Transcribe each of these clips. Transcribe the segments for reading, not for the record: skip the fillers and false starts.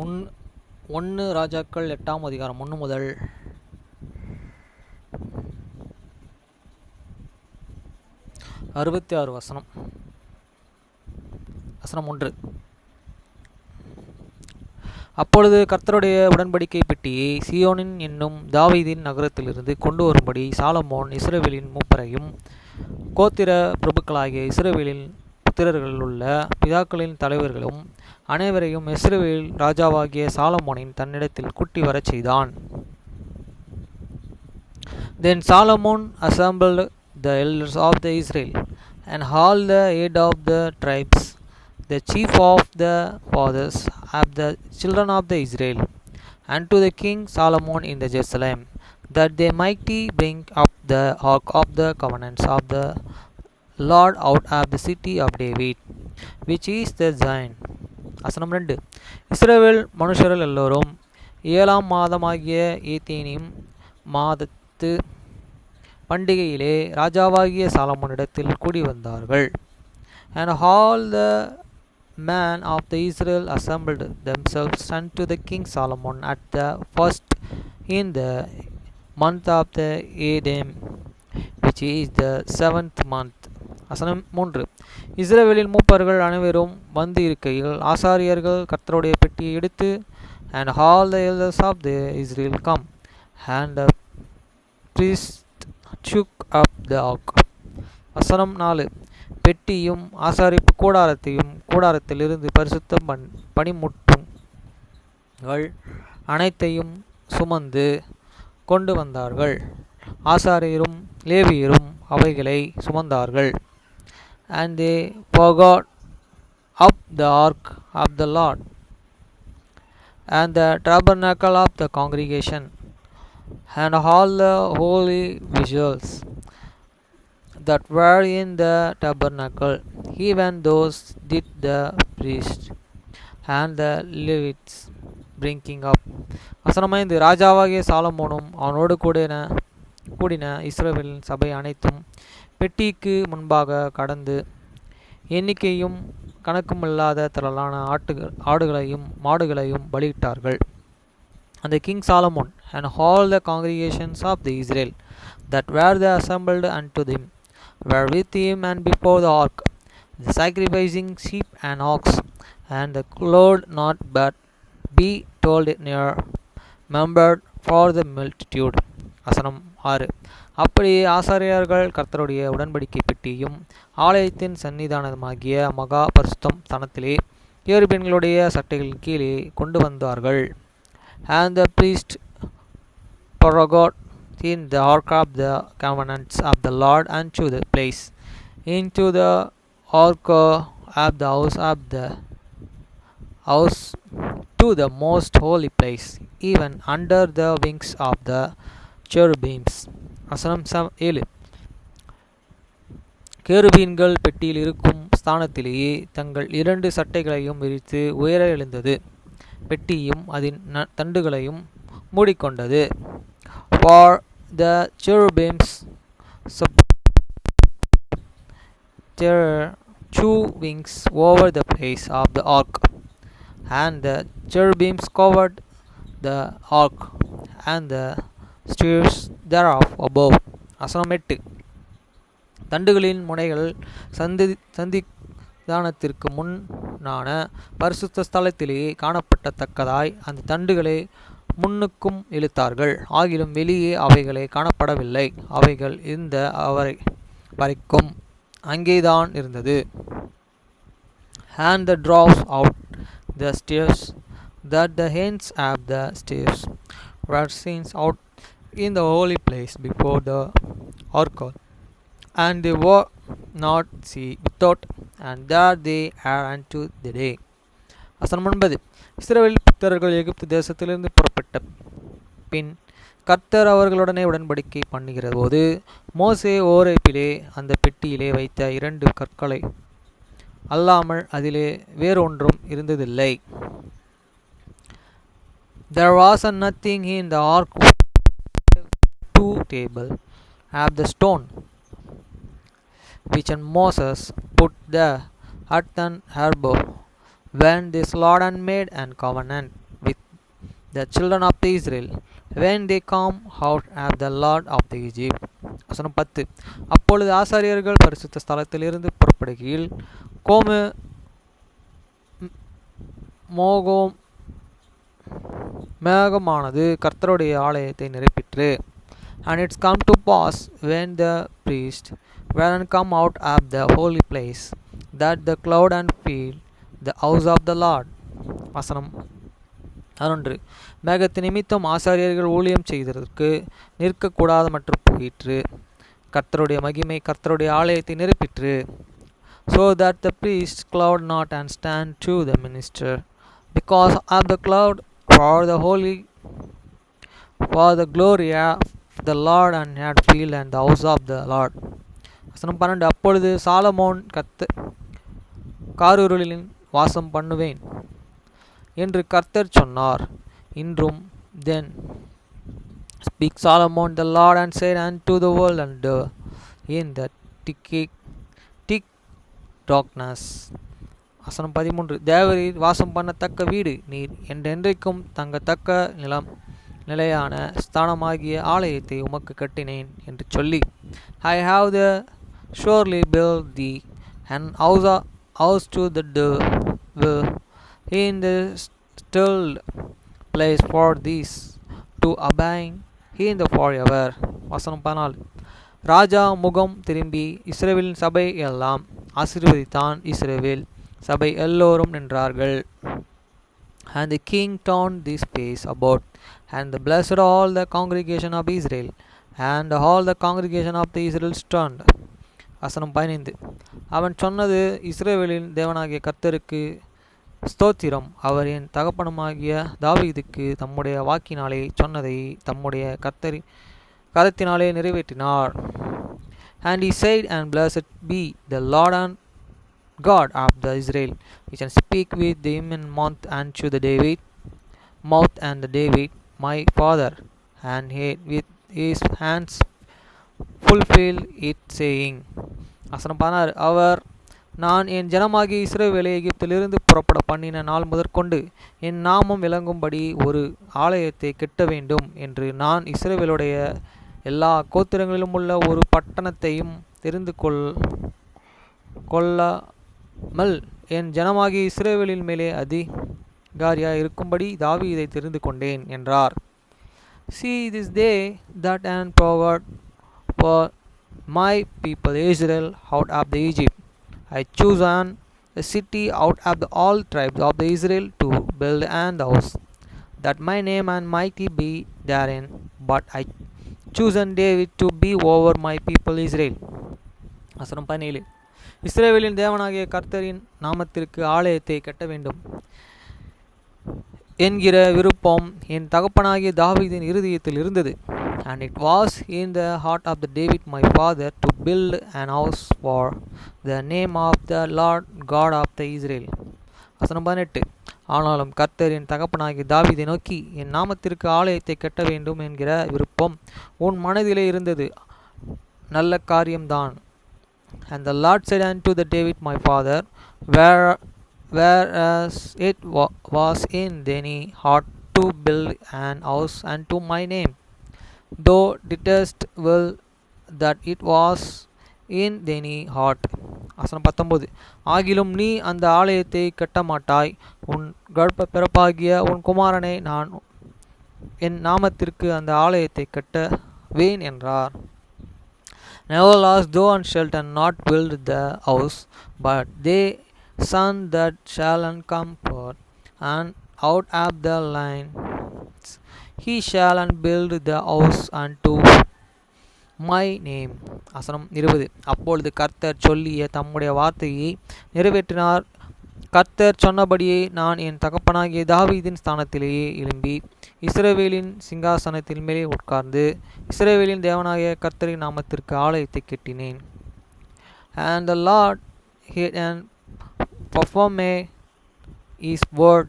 ஒன்று ராஜாக்கள் 8ஆம் அதிகாரம் 1 முதல் 66 வசனம். வசனம் 1. அப்பொழுது கர்த்தருடைய உடன்படிக்கை பெட்டியை சீயோனின் என்னும் தாவீதின் நகரத்திலிருந்து கொண்டு வரும்படி சாலமோன் இஸ்ரவேலின் மூப்பரையும் கோத்திர பிரபுக்களாகிய இஸ்ரவேலின் புத்திரர்களுள்ள பிதாக்களின் தலைவர்களும் அனைவரையும் இஸ்ரவேல் ராஜாவாகிய சாலமோனின் தன்னிடத்தில் கூட்டி வரச் செய்தான். Then Solomon assembled the elders of the Israel and all the head of the tribes, the chief of the fathers of the children of the Israel, unto the king Solomon in the Jerusalem, that they might bring up the ark of the covenants of the Lord out of the city of David, which is the Zion. வசனம் 2. இஸ்ரவேல் மனுஷர்கள் எல்லோரும் 7ஆம் மாதமாகிய ஏத்தேனிம் மாதத்து பண்டிகையிலே ராஜாவாகிய சாலமோனிடத்தில் கூடி வந்தார்கள். And all the men of the Israel assembled themselves unto the king Solomon at the first in the month of the Adem, which is the 7th month. வசனம் 3. இஸ்ரவேலின் மூப்பர்கள் அனைவரும் வந்து இருக்கையில் ஆசாரியர்கள் கர்த்தருடைய பெட்டியை எடுத்து and all the elders of the Israel come, and the priest took up the ark. வசனம் 4. பெட்டியும் ஆசாரிப்பு கூடாரத்திலிருந்து பரிசுத்த பணிமுட்டுகள் அனைத்தையும் சுமந்து கொண்டு வந்தார்கள். ஆசாரியரும் லேவியரும் அவைகளை சுமந்தார்கள். And they forgot up the ark of the Lord and the tabernacle of the congregation and all the holy visuals that were in the tabernacle, even those did the priests and the Levites bringing up. வசனம் 5. ராஜாவாகிய சாலமோனும் அவனோடு கூடின இஸ்ரவேலின் சபை அனைத்தும் பெட்டிக்கு முன்பாக கடந்து எண்ணிக்கையும் கணக்குமில்லாத திரளான ஆடுகளையும் மாடுகளையும் பலியிட்டார்கள். And the king Solomon and all the congregations of the Israel that were assembled unto him were with him and before the ark, the sacrificing sheep and ox, and the Lord not but be told near remembered for the multitude. வசனம் 6. அப்படியே ஆசாரியர்கள் கர்த்தருடைய உடன்படிக்கை பெட்டியும் ஆலயத்தின் சன்னிதானமாகிய மகா பரிசுத்தம் ஸ்தானத்திலே கேருபீன்களுடைய சட்டைகளின் கீழே கொண்டு வந்தார்கள். And the priest forgot in the ark of the covenants of the Lord unto the place into the ark of the house to the most holy place, even under the wings of the cherubims. வசனம் 7. கேருபீன்கள் பெட்டியில் இருக்கும் ஸ்தானத்திலேயே தங்கள் 2 சட்டைகளையும் விரித்து உயர எழுந்தது. பெட்டியும் அதன் தண்டுகளையும் மூடிக்கொண்டது. For the cherubims their 2 wings over the place of the ark, and the cherubims covered the ark and the stairs thereof above. வசனம் 8. தண்டுகளின் முனைகள் சந்திதானத்திற்கு முன்னான பரிசுத்த ஸ்தலத்திலேயே காணப்படத்தக்கதாய் அந்த தண்டுகளை முன்னுக்கும் இழுத்தார்கள். ஆகிலும் வெளியே அவைகளை காணப்படவில்லை. அவைகள் இந்த வரைக்கும் அங்கேதான் இருந்தது. And the draws out the stairs, that the ends of the stairs were seen out in the holy place before the oracle, and they were not seen without, and there they are unto the day. வசனம் 9. இஸ்ரவேல் புத்திரர்கள் எகிப்து தேசத்திலிருந்து புறப்பட்ட பின் கர்த்தர் அவர்களுடனே உடன்படிக்கை பண்ணுகிற போது மோசே ஓரேபிலே அந்த பெட்டியிலே வைத்த 2 கற்களை அல்லாமல் அதிலே வேறொன்றும் இருந்ததில்லை. There was nothing in the ark to table of the stone which Moses put there at an harbor when this Lord had made an covenant the children of the Israel when they come out of the Lord of the Egypt. வசனம் 10. அப்பொழுது ஆசாரியர்கள் பரிசுத்த ஸ்தலத்திலிருந்து புறப்படுகையில் கோமு மோகோம் மேகமானது கர்த்தருடைய ஆலயத்தை நிரப்பிற்று. And it's come to pass when the priests were come out of the holy place that the cloud and filled the house of the Lord. வசனம் 11. மேகத்து நிமித்தம் ஆசாரியர்கள் ஊழியம் செய்ததற்கு நிற்கக்கூடாத மற்றும் போயிற்று. கர்த்தருடைய மகிமை கர்த்தருடைய ஆலயத்தை நிரப்பிற்று. So that the priests cloud not and stand to the minister because of the cloud for the holy for the glory of the Lord and had filled and the house of the Lord. வசனம் 12. அப்பொழுது Solomon காரிருளில் வாசம் பண்ணுவேன் என்று கர்த்தர் சொன்னார். இன்றும் then speak Solomon the Lord and said unto the world and in the thick darkness. வசனம் 13. தேவரீர் வாசம் பண்ணத்தக்க வீடு நீர் என்றென்றைக்கும் தங்கத்தக்க நிலையான ஸ்தானமாகிய ஆலயத்தை உமக்கு கட்டினேன் என்று சொல்லி I have the surely built thee an house to the devil in the stilled place for this to abide in the forever. வசனம் 14. ராஜா முகம் திரும்பி இஸ்ரவேலின் சபை எல்லாம் ஆசீர்வதித்தான். இஸ்ரவேல் சபை எல்லோரும் நின்றார்கள். And the king turned his face about and blessed all the congregation of Israel and all the congregation of the Israel stood. வசனம் 15. அவன் சொன்னது இஸ்ரவேலின் தேவனாகிய கர்த்தருக்கு ஸ்தோத்திரம். அவர் என் தகப்பனுமாகிய தாவீதுக்கு தம்முடைய வாக்கினாலே சொன்னதை தம்முடைய கரத்தினாலே நிறைவேற்றினார். And he said, and blessed be the Lord and God of the Israel, which can speak with him in mouth unto the mouth and the David my father, and he with his hands fulfill it, saying. வசனம் 16. அவர் நான் என் ஜனமாகிய இஸ்ரவேலை எகிப்திலிருந்து புறப்பட பண்ணின நாள் முதற்கொண்டு என் நாமம் விளங்கும்படி ஒரு ஆலயத்தை கட்ட வேண்டும் என்று நான் இஸ்ரவேலுடைய எல்லா கோத்திரங்களிலும் உள்ள ஒரு பட்டணத்தையும் தெரிந்து கொள்ளாமல் என் ஜனமாகிய இஸ்ரவேலின் மேலே அதிகாரியாய் இருக்கும்படி தாவீதை தெரிந்து கொண்டேன் என்றார். See this day that and forward for my people Israel out of the Egypt. I choose a city out of the all tribes of the Israel to build an house, that my name and mighty be therein. But I chosen David to be over my people Israel. வசனம் 17. இஸ்ரவேலின் தேவனாகிய கர்த்தரின் நாமத்திற்கு ஆலயத்தை கட்ட வேண்டும் என்கிற விருப்பம் என் தகப்பனாகிய தாவீதின் இருதயத்தில் இருந்தது. And it was in the heart of the David my father to build an house for the name of the Lord God of the Israel. வசனம் 18. ஆனாலும் கர்த்தர் என் தகப்பனாகிய தாவீதை நோக்கி என் நாமத்திற்கு ஆலயத்தை கட்ட வேண்டும் என்கிற விருப்பம் உன் மனதிலே இருந்தது, நல்ல காரியம்தான். And the Lord said unto the David my father, whereas it was in thine heart to build an house unto my name, thou didst will that it was in thine heart. வசனம் 19. ஆகிலும் நீ அந்த ஆலயத்தை கட்டமாட்டாய், உன் கர்ப்ப பிறப்பாகிய உன் குமாரனை நான் என் நாமத்திற்கு அந்த ஆலயத்தை கட்டவேன் என்றார். Nevertheless thou shalt not build the house, but they son that shall come forth and out of the lines he shall build the house unto my name. வசனம் 20. அப்பொழுது கர்த்தர் சொல்லிய தம்முடைய வார்த்தையை நிறைவேற்றினார். கர்த்தர் சொன்னபடியே நான் என் தகப்பனாகிய தாவீதின் ஸ்தானத்திலேயே எழும்பி இஸ்ரவேலின் சிங்காசனத்தின் மேலே உட்கார்ந்து இஸ்ரவேலின் தேவனாகிய கர்த்தரின் நாமத்திற்கு ஆலயத்தை கட்டினேன். And the Lord heard and performed his word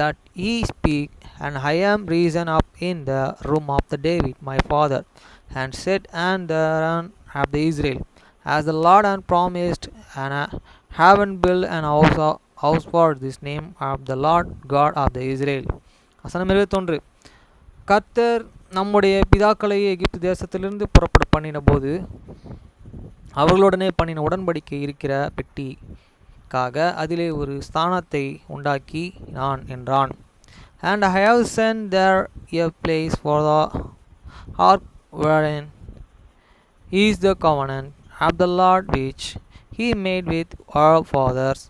that he speak, and I am risen up in the room of the David my father, and said and the run of the Israel, as the Lord had promised, and haven't built an house for this name of the Lord God of the Israel. வசனம் 21. கர்த்தர் நம்முடைய பிதாக்களை எகிப்து தேசத்திலிருந்து புறப்பட பண்ணின போது அவர்களுடனே பண்ணின உடன்படிக்கை இருக்கிற பெட்டிக்காக அதிலே ஒரு ஸ்தானத்தை உண்டாக்கினான் என்றான். And I have sent there a place for the ark wherein is the covenant of the Lord which he made with our fathers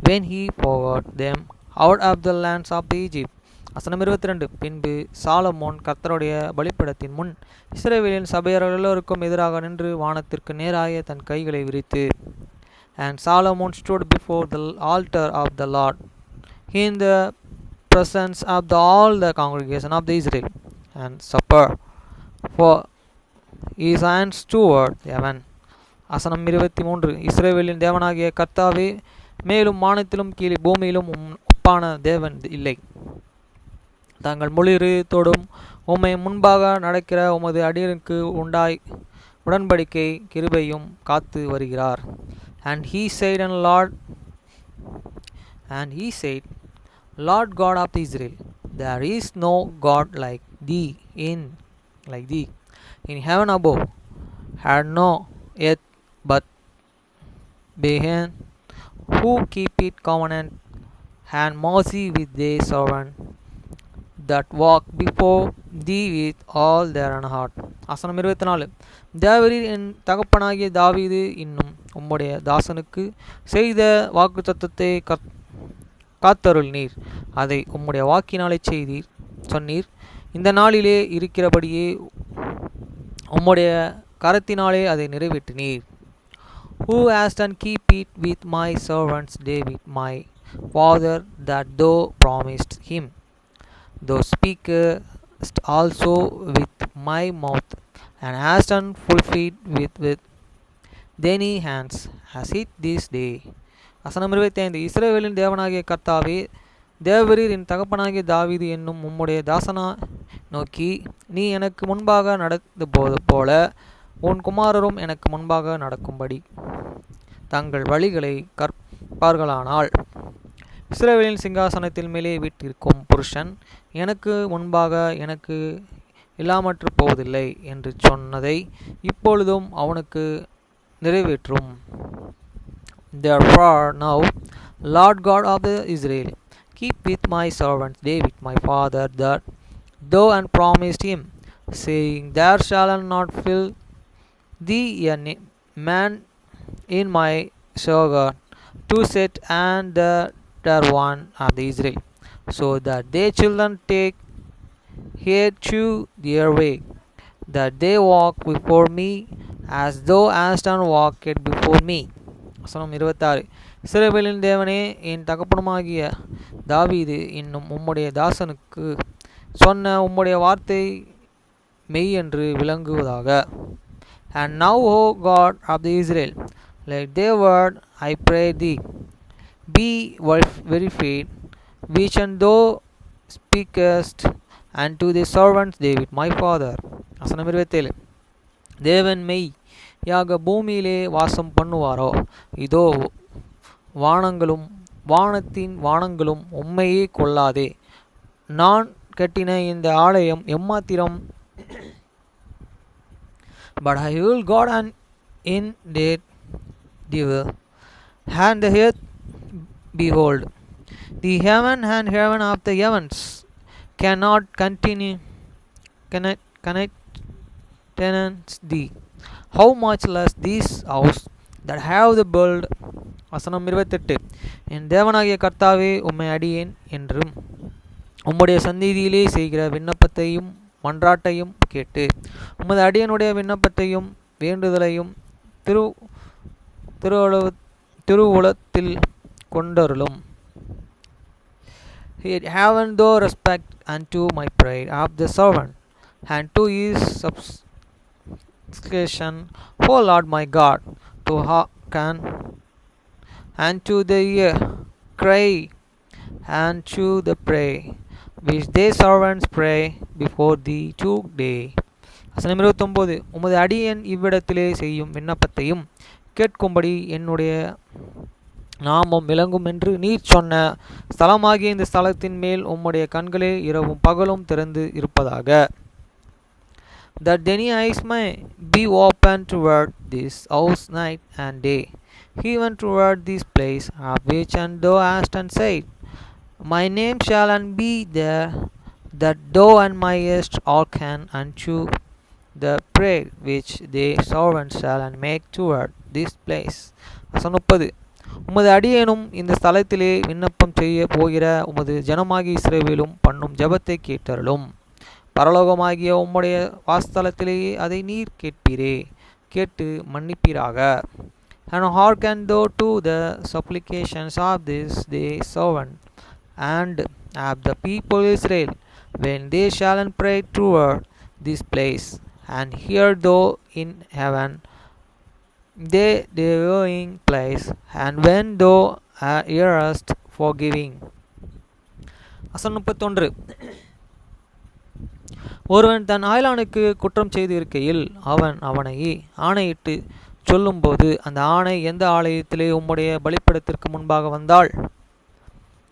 when he brought them out of the lands of Egypt. வசனம் 22. பின்பு Solomon கர்த்தருடைய பலிபீடத்தின் முன் இஸ்ரவேலின் சபையர்கள் எல்லோருக்கும் எதிராக நின்று வானத்திற்கு நேராக தன் கைகளை விரித்து, and Solomon stood before the altar of the Lord in the presence of all the congregation of the Israel, and supper for his hands toward heaven. வசனம் 23. இஸ்ரவேலின் தேவனாகிய கர்த்தாவே, மேலும் வானத்திலும் கீழே பூமியிலும் ஒப்பான தேவன் இல்லை. தாங்கள் முழு இருதயத்தோடும் உம்மை முன்பாக நடக்கிற உமது அடியனுக்கு உடன்படிக்கை கிருபையும் காத்து வருகிறார். And he said, Lord God of Israel, there is no God like thee in heaven above, had no earth but behind, who keep it covenant and mercy with their servant that walk before thee with all their heart. வசனம் 24. தேவரீர் என் தகப்பனாகிய தாவீது இன்னும் உம்முடைய தாசனுக்கு செய்த வாக்குத்தத்தத்தை காத்தருளினீர். அதை உம்முடைய வாக்கினாலே சொன்னீர். இந்த நாளிலே இருக்கிறபடியே உம்முடைய கரத்தினாலே அதை நிறைவேற்றினீர். Who hast and keep it with my servants David my father, that thou promised him, thou speakest also with my mouth, and hast done fulfilled with thine hands, as it this day. வசனம் 25. இஸ்ரவேலின் தேவனாகிய கர்த்தாவே, தேவரீர் என் தகப்பனாகிய தாவீது என்னும் உம்முடைய தாசனா நோக்கி, நீ எனக்கு முன்பாக நடந்தது போல உன் குமாரரும் எனக்கு முன்பாக நடக்கும்படி தங்கள் வழிகளை கற்பார்களானால், இஸ்ரவேலின் சிங்காசனத்தில் மேலே வீட்டிற்கும் புருஷன் எனக்கு முன்பாக எனக்கு இல்லாமற்று போவதில்லை என்று சொன்னதை இப்பொழுதும் அவனுக்கு நிறைவேற்றும். Therefore now, Lord God of Israel, keep with my servant David my father, that thou and promised him, saying, there shall not fill thee a man in my servant to set and the one of the Israel, so that their children take heed to their way, that they walk before me as thou hast done walked before me. வசனம் 26. இஸ்ரவேலின் தேவனே, என் தகப்பனுமாகிய தாவீது இன்னும் உம்முடைய தாசனுக்கு சொன்ன உம்முடைய வார்த்தை மெய் என்று விளங்குவதாக. And now, O God of the Israel, let their word, I pray thee, be verified, which and thou speakest unto the servant David my father. வசனம் 27. தேவன் மெய்யாக பூமியிலே வாசம் பண்ணுவாரோ, இதோ வானத்தின் வானங்களும் உம்மையே கொள்ளாதே. நான் கட்டின இந்த ஆலயம் எம்மாத்திரம், but I will God and in that devil, and the earth behold, the heaven and heaven of the heavens cannot tenants thee. How much less this house that have the build. வசனம் 28. என் தேவனாகிய கர்த்தாவே, உம்மை அடியேன் என்றும் உம்முடைய சந்நிதியிலே செய்கிற விண்ணப்பத்தையும் மன்றாட்டையும் கேட்டு உமது அடியனுடைய விண்ணப்பத்தையும் வேண்டுதலையும் திருவுளத்தில் கொண்டருளும். Haven thou respect unto my prayer of the servant, and to his supplication, O Lord my God, to hearken and to the cry and to the pray which their servants pray before thee today. வசனம் 29. உமது அடியேன் இவ்விடத்திலே செய்யும் விண்ணப்பத்தையும் கேட்கும்படி என்னுடைய நாமம் விளங்கும் என்று நீர் சொன்ன ஸ்தலமாகிய இந்த ஸ்தலத்தின் மேல் உம்முடைய கண்களே இரவும் பகலும் திறந்து இருப்பதாக. That thine eyes may be open toward this house night and day, even toward this place of which and thou hast and said, My name shall and be there, that thou and mayest hearken unto the prayer which thy servants shall and make toward this place. வசனம் 30. உமது அடியேனும் இந்த ஸ்தலத்திலே விண்ணப்பம் செய்ய போகிற உமது ஜனமாகிய இஸ்ரவேலும் பண்ணும் ஜெபத்தை கேட்டருளும். பரலோகமாகிய உம்முடைய வாஸ்தலத்திலேயே அதை நீர் கேட்பீரே, கேட்டு மன்னிப்பீராக. And hearken thou to the supplications of this thy servant and of the people Israel, when they shall pray toward this place, and hear thou in heaven their dwelling place, and when thou hearest forgiving. வசனம் 31. ஒருவன் தன் அயலானுக்கு குற்றம் செய்து இருக்கையில் அவன் அவனை ஆணையிட்டு சொல்லும்போது அந்த ஆணை எந்த ஆலயத்திலே உம்முடைய பலிப்பீடத்திற்கு முன்பாக வந்தாள்.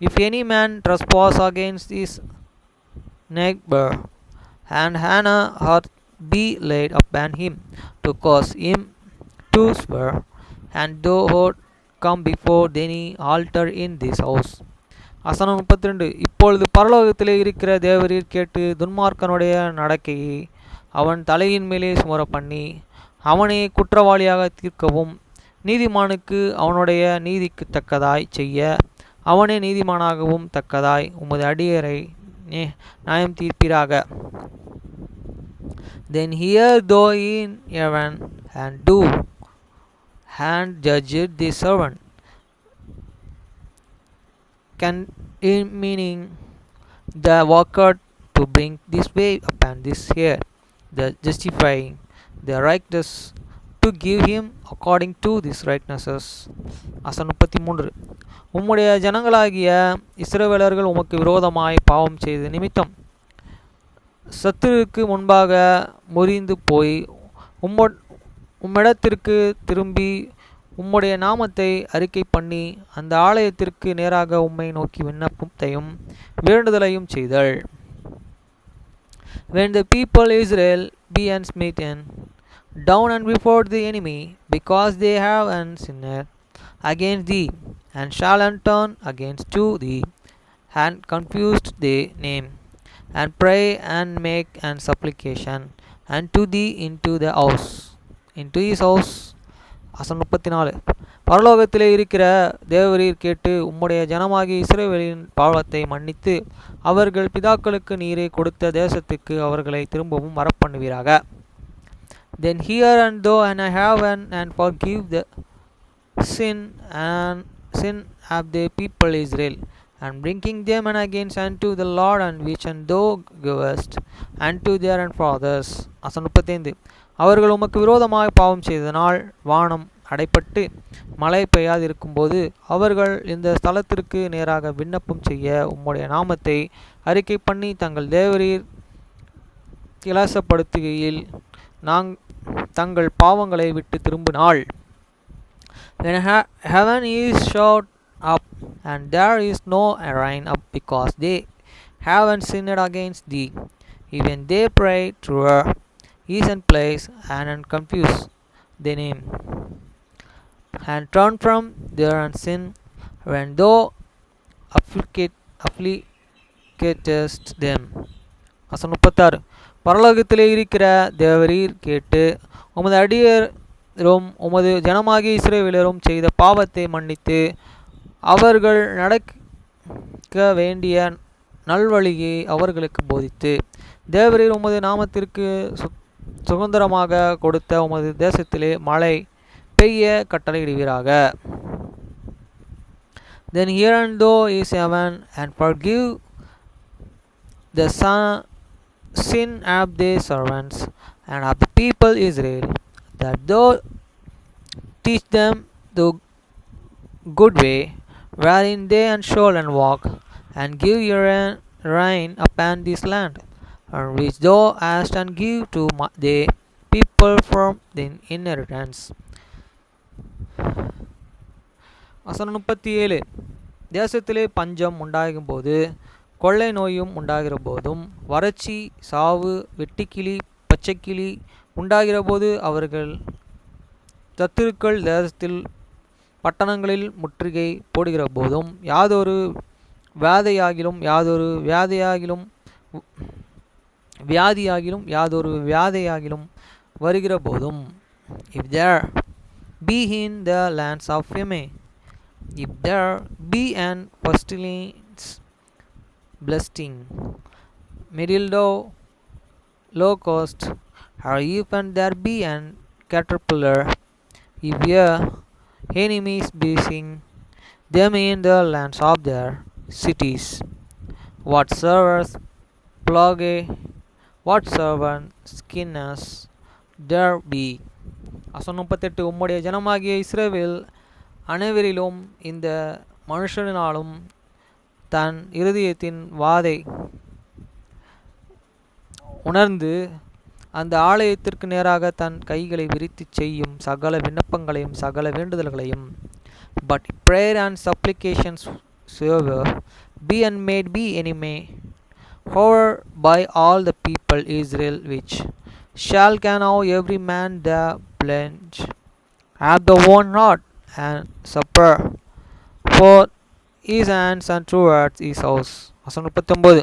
If any man trespass against his neighbor, and Hannah hath be laid upon him to cause him to swear, and thou art come before any altar in this house. வசனம் 32. இப்பொழுது பரலோகத்திலே இருக்கிற தேவரீர் கேட்டு துன்மார்க்கனுடைய நடக்கையை அவன் தலையின் மேலே சுமர பண்ணி அவனை குற்றவாளியாக தீர்க்கவும் நீதிமானுக்கு அவனுடைய நீதிக்கு தக்கதாய் செய்ய அவனே நீதிமானாகவும் தக்கதாய் உமது அடியரை நியாயம் தீர்ப்பீராக. Then hear thou in heaven and do and judge the servant, meaning the worker to bring this way upon this here, the justifying the righteous to give him according to this rightnesses. வசனம் 33. உம்முடைய ஜனங்களாகிய இஸ்ரவேலர்கள் உமக்கு விரோதமாய் பாவம் செய்த நிமித்தம் சத்துருக்கு முன்பாக முறிந்து போய் உம்மிடத்திற்கு திரும்பி உம்முடைய நாமத்தை அறிக்கை பண்ணி அந்த ஆலயத்திற்கு நேராக உம்மை நோக்கி விண்ணப்பத்தையும் வேண்டுதலையும் செய்தல். When the people Israel be smitten down and before the enemy, because they have sinned against thee, and shall turn against to thee, and confused thy name, and pray and make and supplication unto thee into his house. வசனம் 34. பரலோகத்திலே இருக்கிற தேவரீர் கேட்டு உம்முடைய ஜனமாகிய இஸ்ரவேலின் பாவத்தை மன்னித்து அவர்கள் பிதாக்களுக்கு நீரே கொடுத்த தேசத்துக்கு அவர்களை திரும்பவும் வரப்பண்ணுவீராக. Then hear and thou and heaven and forgive the sin of the people Israel, and bringing them and against unto the Lord, and which and thou givest unto their fathers. வசனம் 35. அவர்கள் உமக்கு விரோதமாக பாவம் செய்ததனால் வானம் அடைப்பட்டு மழை பெய்யாதிருக்கும்போது அவர்கள் இந்த ஸ்தலத்திற்கு நேராக விண்ணப்பம் செய்ய உம்முடைய நாமத்தை அறிக்கை பண்ணி தங்கள் தேவரீர் கிளசப்படுத்துகையில் தங்கள் பாவங்களை விட்டு திரும்பினாள். When heaven is shut up and there is no rain up, because they have sinned against thee, even they pray to her is in place and confuse the name, and turn from their sin, when thou afflictest them. வசனம் 36. பரலோகத்திலே இருக்கிற தேவரீர் கேட்டு உமது அடியரும் உமது ஜனமாகிய இஸ்ரவேலரும் செய்த பாவத்தை மன்னித்து அவர்கள் நடக்க வேண்டிய நல்வழியை அவர்களுக்கு போதித்து தேவரீர் உமது நாமத்திற்கு சுதந்திரமாக கொடுத்த உமது தேசத்திலே மழை பெய்ய கட்டளையிடுவீராக. Then hear and thou is heaven, and forgive the sin of their servants and of the people Israel, that thou teach them the good way wherein they shall walk, and give your rain upon this land, and which thou hast and give to the people from the inheritance. வசனம் 37. தேசத்திலே பஞ்சம் உண்டாகும்போது கொள்ளை நோயும் உண்டாகிற போதும் வறட்சி சாவு வெட்டுக்கிளி பச்சைக்கிளி உண்டாகிற போது அவர்கள் சத்துருக்கள் தேசத்தில் பட்டணங்களில் முற்றுகை போடுகிற போதும் யாதொரு வியாதியாகிலும் வருகிற போதும் if there be in the lands of Yemen, if there be an pestilence, blasting, mildew, locust, or even there be an caterpillar, if your enemies besieging them in the lands of their cities, whatsoever plague, whatsoever sickness there be. வசனம் 38. உம்முடைய ஜனமாகிய இஸ்ரவேல் அனைவரிலும் இந்த மனுஷனாலும் தன் இருதயத்தின் வாதை உணர்ந்து அந்த ஆலயத்திற்கு நேராக தன் கைகளை விரித்து செய்யும் சகல விண்ணப்பங்களையும் சகல வேண்டுதல்களையும் but prayer and supplications soever be and made be enemy over by all the people Israel, which shall can now every man the pledge have the one heart and supper for his hands and towards his house. வசனம் 39.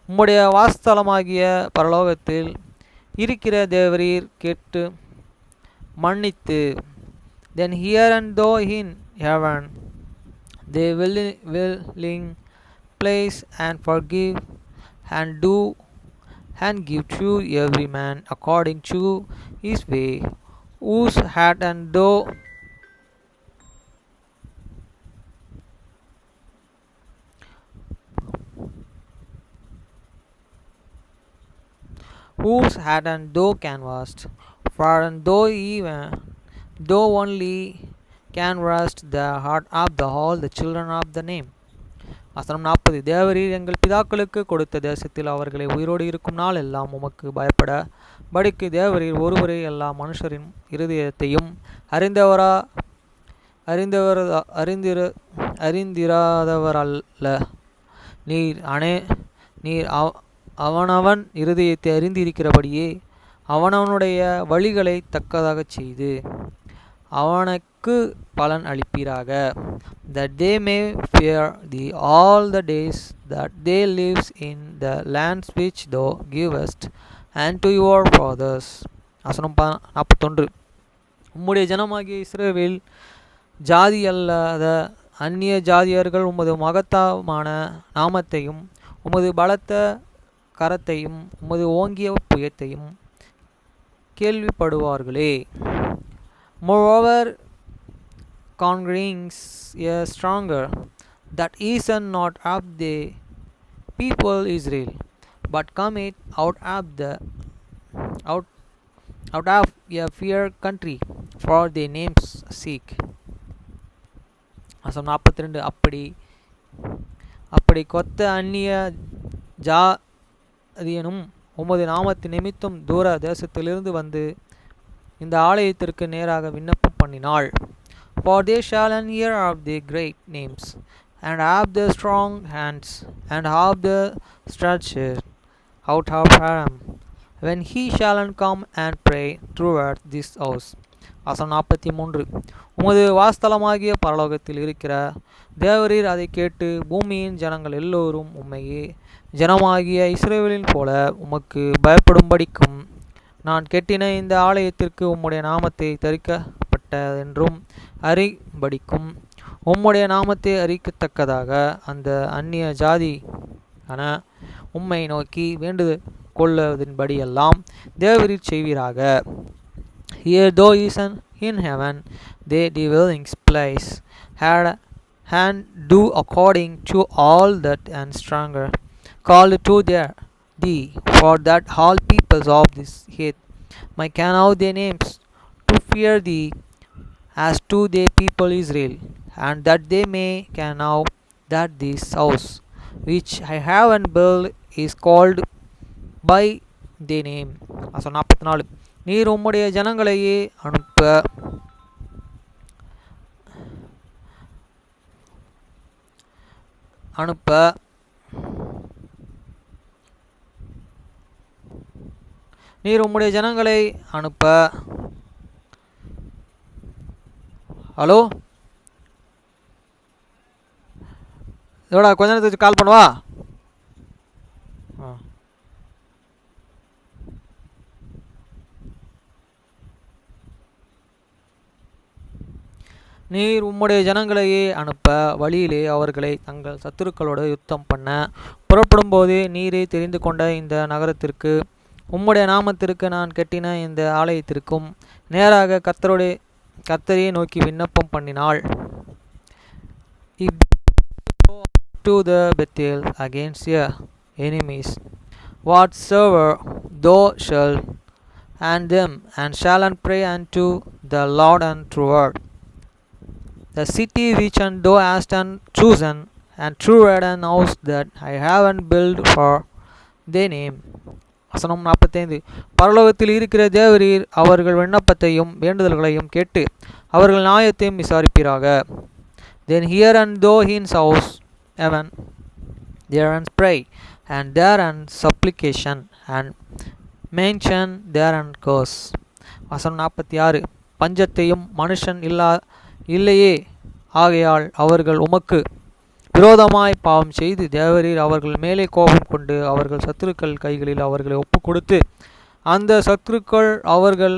உம்முடைய வாசஸ்தலமாகிய பரலோகத்தில் இருக்கிற தேவரீர் கேட்டு மன்னித்து then hear and thou in heaven they willing place and forgive and do and give to every man according to his way, whose heart and thou canvassed, for and though only canvassed the heart of the all the children of the name. வசனம் 40. தேவரீர் எங்கள் பிதாக்களுக்கு கொடுத்த தேசத்தில் அவர்களை உயிரோடு இருக்கும் நாள் எல்லாம் உமக்கு பயப்பட படிக்கு தேவரீர் ஒருவரே எல்லா மனுஷரின் இருதயத்தையும் அறிந்திராதவரல்ல. நீர் அவனவன் இருதயத்தை அறிந்திருக்கிறபடியே அவனவனுடைய வழிகளை தக்கதாகச் செய்து அவனுக்கு பலன் அளிப்பீராக, that they may fear thee all the days that they lives in the lands which thou givest unto your fathers. வசனம் 41. உம்முடைய ஜனமாகிய இஸ்ரவேல் ஜாதி அல்லாத அந்நிய ஜாதியர்கள் உமது மகத்தான நாமத்தையும் உமது பலத்த கரத்தையும் உமது ஓங்கிய புயத்தையும் கேள்விப்படுவார்களே. Moreover, conquerings a stronger, that is not of the people Israel, but cometh out of a fair country for their name's sake. வசனம் 42. அப்படி கொத்த அந்நிய ஜாதியனும் உமது நாமத்தின் நிமித்தம் தூர தேசத்திலிருந்து வந்து இந்த ஆலயத்திற்கு நேராக விண்ணப்பம் பண்ணினாள். For they shall hear of the great names, and of the strong hands, and of the stretched out of arm, when he shall come and pray toward this house. வசனம் 43. உமது வாஸ்தலமாகிய பரலோகத்தில் இருக்கிற தேவரீர் அதை கேட்டு பூமியின் ஜனங்கள் எல்லோரும் உம்மையே ஜனமாகிய இஸ்ரவேலின் போல உமக்கு பயப்படும்படிக்கும் நான் கெட்டின இந்த ஆலயத்திற்கு உம்முடைய நாமத்தை தரிக்கப்பட்டதென்றும் அறிபடிக்கும் உம்முடைய நாமத்தை அறிக்கத்தக்கதாக அந்த அந்நிய ஜாதி உம்மை நோக்கி வேண்டு கொள்வதின்படியெல்லாம் தேவரீர் செய்வீராக. Here though is in heaven they dwelling place had and do according to all that and stronger called to thee, for that all peoples of this earth might can know their names to fear thee as to their people Israel, and that they may can know that this house which I have and built is called by their name. வசனம் 44. நீர் உம்முடைய ஜனங்களையே அனுப்ப அனுப்ப நீர் உம்முடைய ஜனங்களை அனுப்ப. Hello, இதோட கொஞ்ச நேரத்துக்கு கால் பண்ணுவா. நீர் உம்முடைய ஜனங்களையே அனுப்ப வழியிலே அவர்களை தங்கள் சத்துருக்களோடு யுத்தம் பண்ண புறப்படும்போது நீரே தெரிந்து கொண்ட இந்த நகரத்திற்கு உம்முடைய நாமத்திற்கு நான் கட்டின இந்த ஆலயத்திற்கும் நேராக கர்த்தரையே நோக்கி விண்ணப்பம் பண்ணினாள். To the Bethel against your enemies, whatsoever thou shalt, and them, and shall and pray unto the Lord and trueward. The city which and thou hast and chosen, and trueward an house that I have and built for thy name. வசனம் 45. பரலோகத்தில் இருக்கிற தேவரீர் அவர்கள் விண்ணப்பத்தையும் வேண்டுதல்களையும் கேட்டு அவர்கள் நியாயத்தையும் விசாரிப்பீராக. Then hear and thou his house heaven, there and pray, and there and supplication, and mention there and curse. வசனம் 46. பஞ்சத்தையும் மனுஷன் இல்லையே ஆகையால் அவர்கள் உமக்கு விரோதமாய் பாவம் செய்து தேவரீர் அவர்கள் மேலே கோபம் கொண்டு அவர்கள் சத்துருக்கள் கைகளில் அவர்களை ஒப்பு கொடுத்து அந்த சத்துருக்கள் அவர்கள்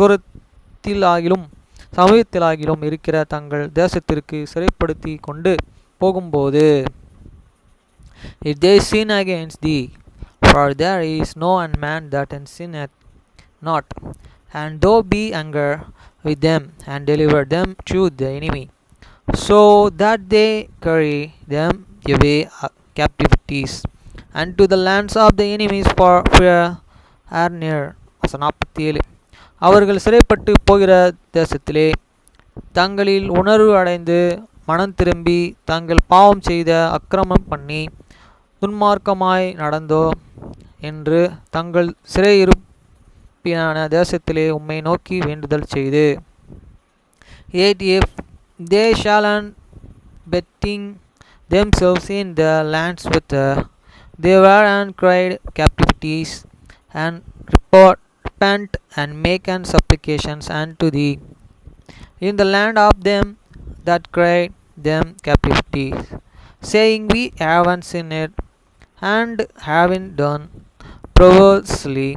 தூரத்திலாகிலும் சமீபத்திலாகிலும் இருக்கிற தங்கள் தேசத்திற்கு சிறைப்படுத்தி கொண்டு போகும்போது, if they sin against thee, for there is no man that sinneth not, and thou be anger with them, and deliver them to the enemy, so that they carry them away captivities unto the lands of the enemies for fear are near. 47. அவர்கள் சிறைப்பட்டு போகிற தேசத்திலே தங்களில் உணர்வு அடைந்து மனம் திரும்பி தாங்கள் பாவம் செய்த அக்கிரமம் பண்ணி துன்மார்க்கமாய் நடந்தோ என்று தங்கள் சிறையிருப்பினான தேசத்திலே உம்மை நோக்கி வேண்டுதல் செய்து. 8. If they shall betting themselves in the lands with they were and cried captivities, and repent and make and supplications unto thee in the land of them that cried them captivities, saying, we haven't sinned, and haven't done perversely,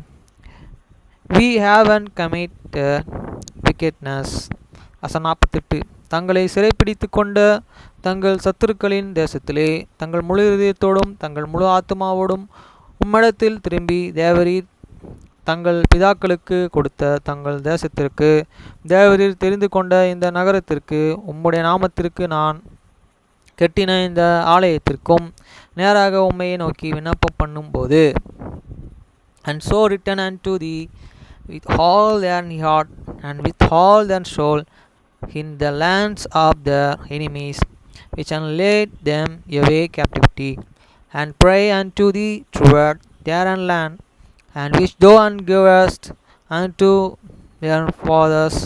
we haven't committed wickedness. 48. தங்களை சிறைப்பிடித்து கொண்ட தங்கள் சத்துருக்களின் தேசத்திலே தங்கள் முழு இதயத்தோடும் தங்கள் முழு ஆத்மாவோடும் உம்மிடத்தில் திரும்பி தேவரீர் தங்கள் பிதாக்களுக்கு கொடுத்த தங்கள் தேசத்திற்கு தேவரீர் தெரிந்து கொண்ட இந்த நகரத்திற்கு உம்முடைய நாமத்திற்கு நான் கட்டின இந்த ஆலயத்திற்கும் நேராக உம்மையை நோக்கி விண்ணப்பம் பண்ணும்போது, and so return unto thee with all their heart and with all their soul in the lands of their enemies, which and led them away captivity, and pray unto thee toward their land, and which thou givest unto their fathers,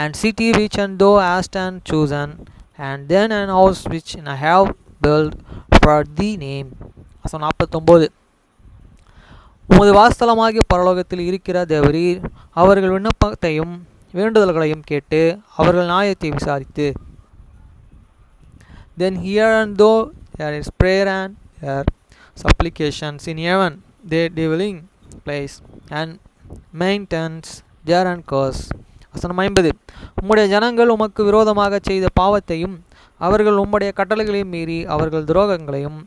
and city which and thou hast and chosen, and then an house which I have built for thy name. 49. உமது வாஸ்தலமாகிய பரலோகத்தில் இருக்கிற தேவரீர் அவர்கள் விண்ணப்பத்தையும் வேண்டுதல்களையும் கேட்டு அவர்கள் நியாயத்தை விசாரித்து. Then hear and though there is prayer and their supplications in heaven, their dwelling place, and maintenance there and curse. வசனம் 50. உம்முடைய ஜனங்கள் உமக்கு விரோதமாக செய்த பாவத்தையும் அவர்கள் உம்முடைய கட்டளைகளையும் மீறி அவர்கள் துரோகங்களையும்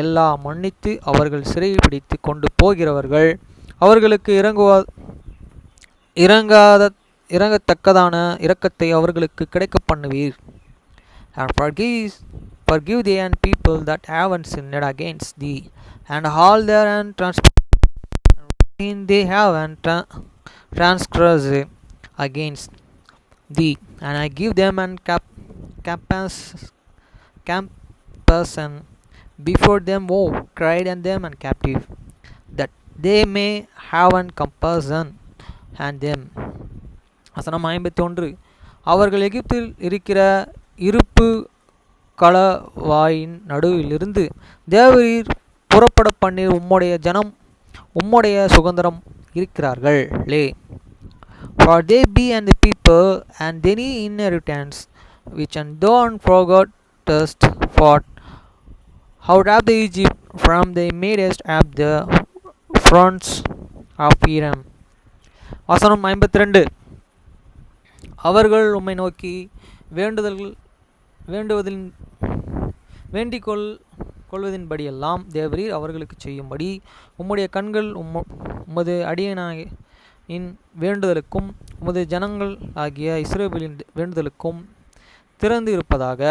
எல்லாம் மன்னித்து அவர்கள் சிறை பிடித்து கொண்டு போகிறவர்கள் அவர்களுக்கு இறங்கத்தக்கதான இரக்கத்தை அவர்களுக்கு கிடைக்க பண்ணுவீர். And forgive thee and people that haven't sinned against thee, and all their transgressions they haven't transgressed against thee, and I give them and compassion before them, oh, cried and them and captive, that they may have and compassion and them. வசனம் 51. அவர்கள் எகிப்தில் இருக்கிற இருப்பு களவாயின் நடுவிலிருந்து தேவரீர் புறப்பட பண்ணீர். உம்முடைய ஜனம் உம்முடைய சுதந்திரம் இருக்கிறார்களே. For they be and the people and any inheritance which and thou forgottest fought out of the Egypt from the midst of the fronts of Eram. வசனம் 52. அவர்கள் உம்மை நோக்கி வேண்டிக் கொள்வதின்படியெல்லாம் தேவரீர் அவர்களுக்கு செய்யும்படி உம்முடைய கண்கள் உமது அடியேனின் வேண்டுதலுக்கும் உமது ஜனங்கள் ஆகிய இஸ்ரவேலின் வேண்டுதலுக்கும் திறந்து இருப்பதாக.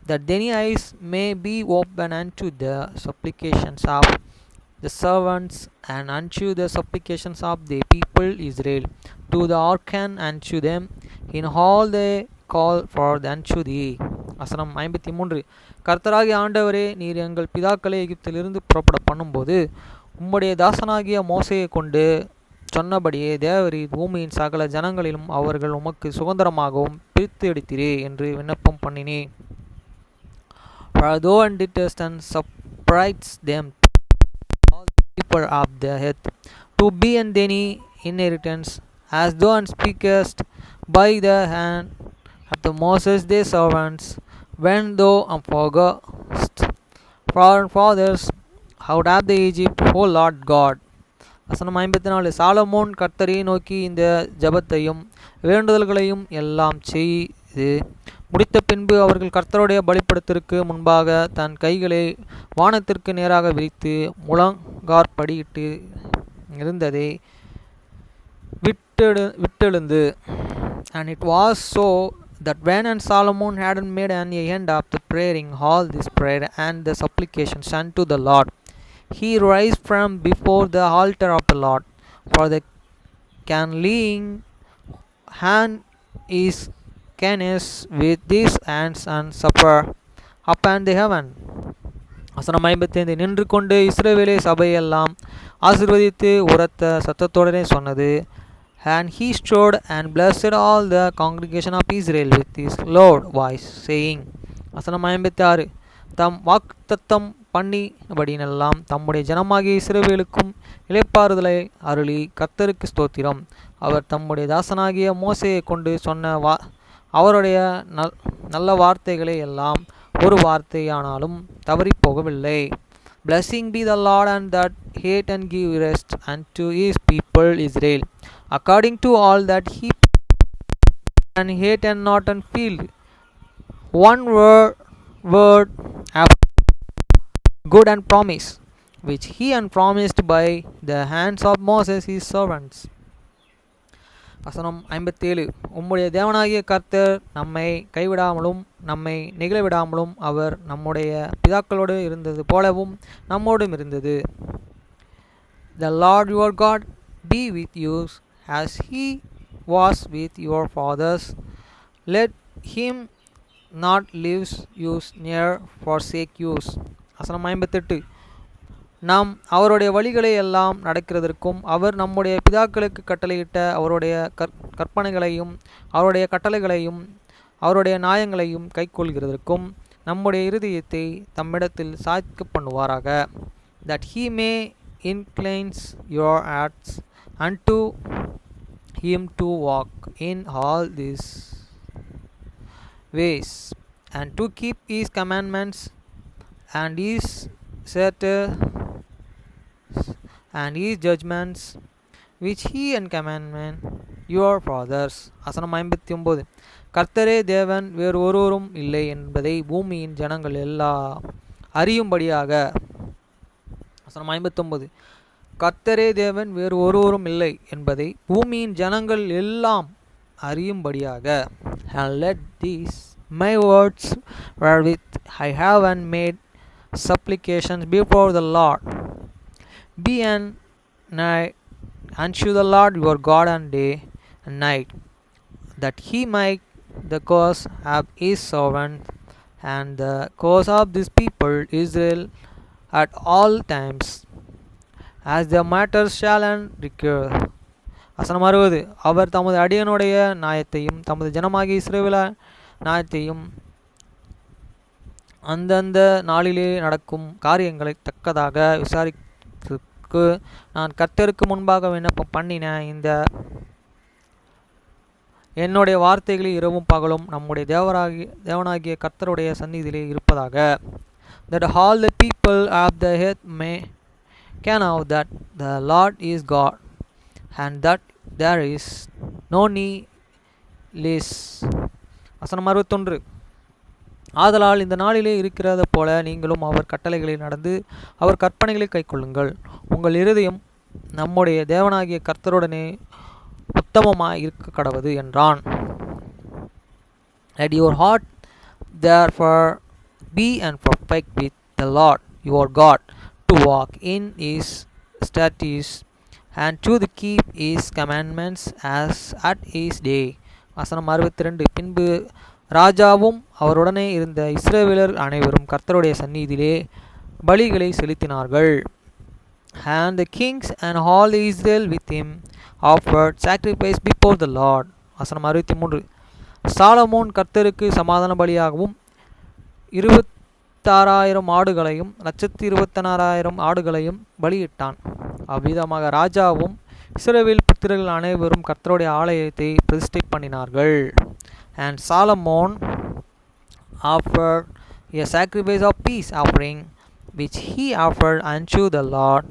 That their eyes may be open unto the supplications of the servants and unto the supplications of the people Israel, to the hearken unto them in all they call for unto thee. வசனம் 53. கர்த்தராகிய ஆண்டவரே, நீர் எங்கள் பிதாக்களை எகிப்திலிருந்து புறப்பட பண்ணும்போது உம்முடைய தாசனாகிய மோசையை கொண்டு சொன்னபடியே தேவரீர் பூமியின் சகல ஜனங்களிலும் அவர்கள் உமக்கு சுதந்திரமாகவும் பிரித்து எடுத்தீரே என்று விண்ணப்பம் பண்ணினே. For thou didst and separates them all the people of the earth to be and any inheritance, as thou speakest by the hand of the Moses their servants, when thou forgotst our fathers out of the Egypt, O Lord God. வசனம் 54. Solomon கர்த்தரை நோக்கி இந்த ஜெபத்தையும் வேண்டுதல்களையும் எல்லாம் செய்து முடித்த பின்பு அவர்கள் கர்த்தருடைய பலிபீடத்திற்கு முன்பாக தன் கைகளை வானத்திற்கு நேராக விரித்து முழங்காற்படியிட்டு இருந்ததை விட்டெழுந்து. And it was so that when and Solomon had made an end of the praying all this prayer and the supplications unto the Lord, he rose from before the altar of the Lord, for the laying hand is Canes with these hands and supper upon the heaven. வசனம் 55. நின்று கொண்டு இஸ்ரவேலே சபையெல்லாம் ஆசீர்வதித்து உரத்த சத்தத்தோடனே சொன்னது. And he stood and blessed all the congregation of Israel with his loud voice, saying. வசனம் 56. தம் வாக்குத்தத்தம் பண்ணினபடியெல்லாம் தம்முடைய ஜனமாகிய இஸ்ரவேலுக்கும் இளைப்பாறுதலை அருளி கர்த்தருக்கு ஸ்தோத்திரம். அவர் தம்முடைய தாசனாகிய மோசையை கொண்டு சொன்ன அவருடைய நல்ல வார்த்தைகளை எல்லாம் ஒரு வார்த்தையானாலும் தவறி போகவில்லை. Blessing be the Lord, and that hate and give rest unto his people Israel, according to all that he and hate and not and filled one word after good and promise, which he and promised by the hands of Moses his servants. வசனம் 57. உம்முடைய தேவனாகிய கர்த்தர் நம்மை கைவிடாமலும் நம்மை நெகிழவிடாமலும் அவர் நம்முடைய பிதாக்களோடு இருந்தது போலவும் நம்மோடும் இருந்தது. The Lord your God be with you as he was with your fathers. Let him not leave you near forsake you. வசனம் 58. நாம் அவருடைய வழிகளை எல்லாம் நடக்கிறதற்கும் அவர் நம்முடைய பிதாக்களுக்கு கட்டளையிட்ட அவருடைய கற்பனைகளையும் அவருடைய கட்டளைகளையும் அவருடைய நியாயங்களையும் கைக்கொள்கிறதற்கும் நம்முடைய இருதயத்தை தம்மிடத்தில் சாய்க்க பண்ணுவாராக. That he may incline your hearts unto him to walk in all these ways, and to keep his commandments and his statutes and his judgments which he and commandment your fathers. வசனம் 59. கர்த்தரே தேவன் வேறு ஒருவரும் இல்லை என்பதை பூமியின் ஜனங்கள் எல்லாம் அறியும்படியாக. வசனம் 59. கர்த்தரே தேவன் வேறு ஒருவரும் இல்லை என்பதை பூமியின் ஜனங்கள் எல்லாம் அறியும்படியாக. And let these my words wherewith I have and made supplications before the Lord be and night unto the Lord your God and day and night, that he might the cause of his servant and the cause of this people Israel at all times, as the matters shall and recur. வசனம் 60. அவர் தமது அடியனுடைய நியாயத்தையும் தமது ஜனமாகிய இஸ்ரவேல நியாயத்தையும் அந்தந்த நாளிலே நடக்கும் காரியங்களை தக்கதாக விசாரிக்கிறதுக்கு நான் கர்த்தருக்கு முன்பாக விண்ணப்பம் பண்ணின இந்த என்னுடைய வார்த்தைகளில் இரவும் பகலும் நம்முடைய தேவனாகிய கர்த்தருடைய சந்நிதியிலே இருப்பதாக. That all the people of the earth may know that the Lord is God, and that there is no less. வசனம் 61. ஆதலால் இந்த நாளிலே இருக்கிறது போல நீங்களும் அவர் கட்டளைகளில் நடந்து அவர் கற்பனைகளை கைக்கொள்ளுங்கள். உங்கள் இருதயம் நம்முடைய தேவனாகிய கர்த்தருடனே உத்தமமாய் இருக்க கடவது என்றான். Let your heart therefore be and perfect with the Lord your God, to walk in his statutes and to keep his commandments as at his day. வசனம் 62. பின்பு ராஜாவும் அவருடனே இருந்த இஸ்ரவேலர் அனைவரும் கர்த்தருடைய சந்நிதியிலே பலிகளை செலுத்தினார்கள். And the kings and all Israel with him offered sacrifice before the Lord. வசனம் 63. சாலமோன் கர்த்தருக்கு சமாதான பலியாகவும் 26,000 ஆடுகளையும் 126,000 ஆடுகளையும் பலியிட்டான். அவ்விதமாக ராஜாவும் இஸ்ரவேல் புத்திரர்கள் அனைவரும் கர்த்தருடைய ஆலயத்தை பிரதிஷ்டை பண்ணினார்கள். And Solomon offered a sacrifice of peace offering, which he offered unto the Lord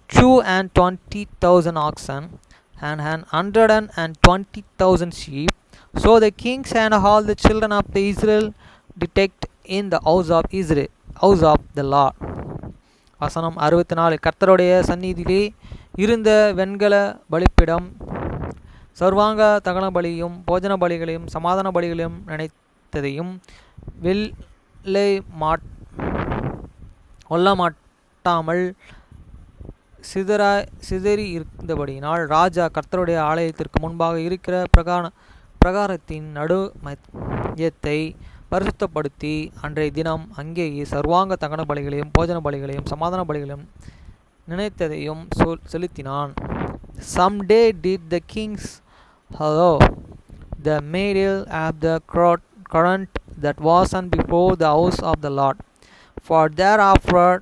220,000 oxen and 120,000 sheep. So the kings and all the children of the Israel detect in the house of the Lord. வசனம் 64. கர்த்தருடைய சந்நிதியிலே இருந்த வெண்கல பலிப்பிடம் சர்வாங்க தகன பலியும் போஜன பலிகளையும் சமாதான பலிகளையும் நினைத்ததையும் ஒல்லமாட்டாமல் சிதறி இருந்தபடியினால் ராஜா கர்த்தருடைய ஆலயத்திற்கு முன்பாக இருக்கிற பிரகாரத்தின் நடு மையத்தை பரிசுத்தப்படுத்தி அன்றைய தினம் அங்கேயே சர்வாங்க தகன பலிகளையும் போஜன பலிகளையும் சமாதான பலிகளையும் நினைத்ததையும் செலுத்தினான். Some day did the kings hallow the middle of the current that was on before the house of the Lord, for their offered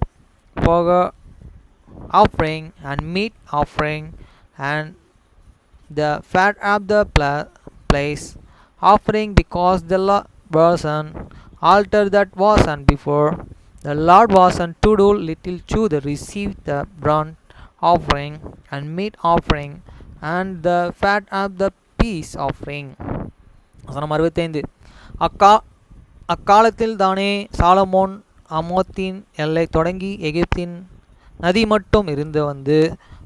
offering and meat offering and the fat of the place offering, because the person altar that was on before the Lord was on to do little to the receive the burnt offering and meat offering and the fat of the peace offering. வசனம் 65. அக்காலத்தில் தானே Solomon அமோத்தின் எல்லை தொடங்கி எகிப்தின் நதி மட்டும் இருந்து வந்து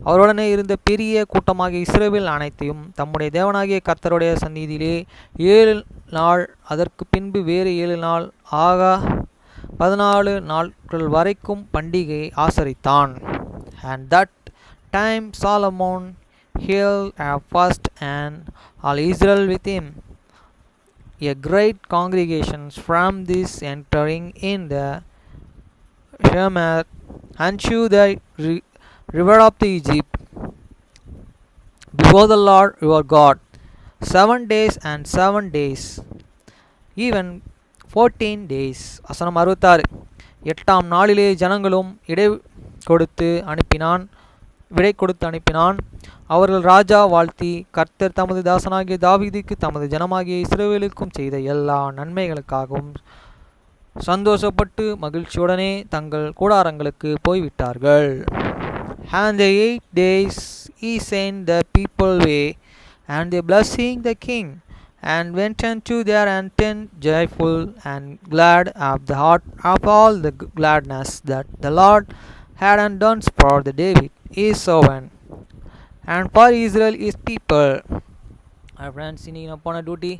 அவருடனே இருந்த பெரிய கூட்டமாகிய இஸ்ரவேல் அனைத்தையும் தம்முடைய தேவனாகிய கர்த்தருடைய சந்நிதியிலே 7 நாள் அதற்கு பின்பு வேறு 7 நாள் ஆக 14 நாட்கள் வரைக்கும் பண்டிகை ஆசரித்தான். And that time Solomon held a fast, and all Israel with him, a great congregation from this entering in the Shemer unto the river of the Egypt, before the Lord your God, 7 days and 7 days, even 14 days. வசனம் 66. 8ஆம் நாளிலே ஜனங்களும் விடை கொடுத்து அனுப்பினான். அவர்கள் ராஜா வாழ்த்தி கர்த்தர் தமது தாசனாகிய தாவீதுக்கு தமது ஜனமாகிய இஸ்ரவேலுக்கும் செய்த எல்லா நன்மைகளுக்காகவும் சந்தோஷப்பட்டு மகிழ்ச்சியுடனே தங்கள் கூடாரங்களுக்கு போய்விட்டார்கள். And the 8 days he sent the people away, and they blessing the king, and went unto their intent joyful and glad of the heart of all the gladness that the Lord had done for the David his servant, and for Israel his people. Our friends, in upon a duty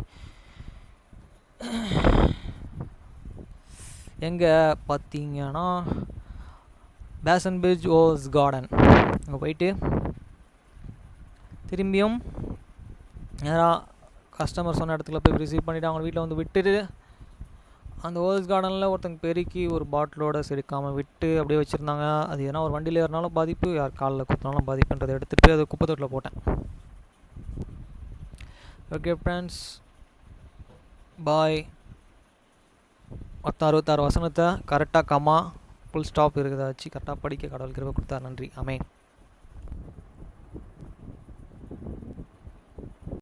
எங்கே பார்த்தீங்கன்னா passion bridge rose garden அங்கே போயிட்டு திரும்பியும் நேராக customer சொன்ன இடத்துல போய் receive பண்ணிவிட்டு அவங்க வீட்டில் வந்து விட்டுட்டு அந்த ரோஸ் கார்டனில் ஒருத்தங்க பெருக்கி ஒரு பாட்டிலோட செடுக்காமல் விட்டு அப்படியே வச்சுருந்தாங்க. அது ஏன்னா ஒரு வண்டியில் ஏறினாலும் பாதிப்பு, யார் காலில் குத்தினாலும் பாதிப்புன்றதை எடுத்துகிட்டு போய் அதை குப்பை தொட்டில் போட்டேன். ஓகே ஃப்ரெண்ட்ஸ், பாய். மொத்தம் 66 வசனத்தை கரெக்டாக கமா ஃபுல் ஸ்டாப் இருக்கிறத வச்சு கரெக்டாக படிக்க கடவுள் கிருபை கொடுத்தார். நன்றி. ஆமென்.